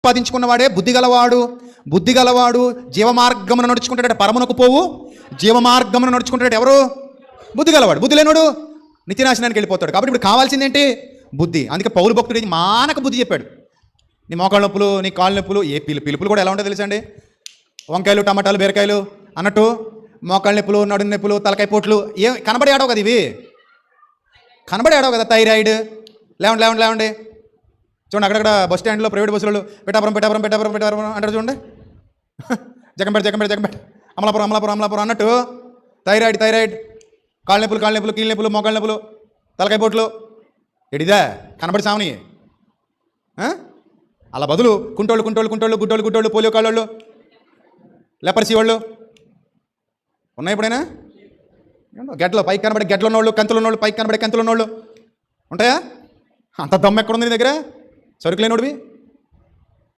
సంపాదించుకున్నవాడే బుద్ధి గలవాడు. బుద్ధి గలవాడు జీవమార్గమును నడుచుకుంటాడు, పరమునకు పోవు జీవమార్గమును నడుచుకుంటాడు ఎవరు? బుద్ధి గలవాడు. బుద్ధి లేనోడు నిత్యనాశనానికి వెళ్ళిపోతాడు. కాబట్టి ఇప్పుడు కావాల్సిందేంటి? బుద్ధి. అందుకే పౌలు భక్తుడు మానక బుద్ధి చెప్పాడు. నీ మోకాళ్ళ నొప్పులు, నీ కాళ్ళ నొప్పులు, ఏ పిలుపులు కూడా ఎలా ఉంటుందో తెలుసండి. వంకాయలు, టమాటాలు, బీరకాయలు అన్నట్టు మోకాళ్ళ నొప్పులు, నడుము నొప్పులు, తలకాయ పోట్లు కనబడి ఆడవు కదా, ఇవి కనబడి ఆడవు కదా. థైరాయిడ్ లేవండి లేవండి లేవండి చూడండి, అక్కడక్కడ బస్ స్టాండ్లో ప్రైవేట్ బస్సులు పెట్టాపురం పెట్టాపురం పెట్టాపురం పెట్టాపురం అంటారు చూడండి. జగంపేట జగంపేట జగంపేట, అమలాపురం అమలాపురం అమలాపురం అన్నట్టు థైరాయిడ్ థైరాయిడ్, కాళ్ళ నొప్పులు కాళ్ళ నొప్పులు, కీళ్ళ నొప్పులు, మోకాళ్ళ నొప్పులు, తలకాయ పోట్లు. ఎడిదా కనబడి సామని. అలా బదులు కుంటోళ్ళు కుంటోళ్ళు కుంటోళ్ళు, గుడ్డోళ్ళు గుడ్డోళ్ళు, పోలియో కాళ్ళోళ్ళు, లెపర్సీ వాళ్ళు ఉన్నాయి ఎప్పుడైనా? గెడ్లో పైకి కనబడే గెడ్లు ఉన్నోళ్ళు, కంతులు ఉన్నోళ్ళు, పైకి కనబడే కంతులు ఉన్నోళ్ళు ఉంటాయా? అంత దమ్ము ఎక్కడుంది నీ దగ్గర? సరుకులేనోడివి.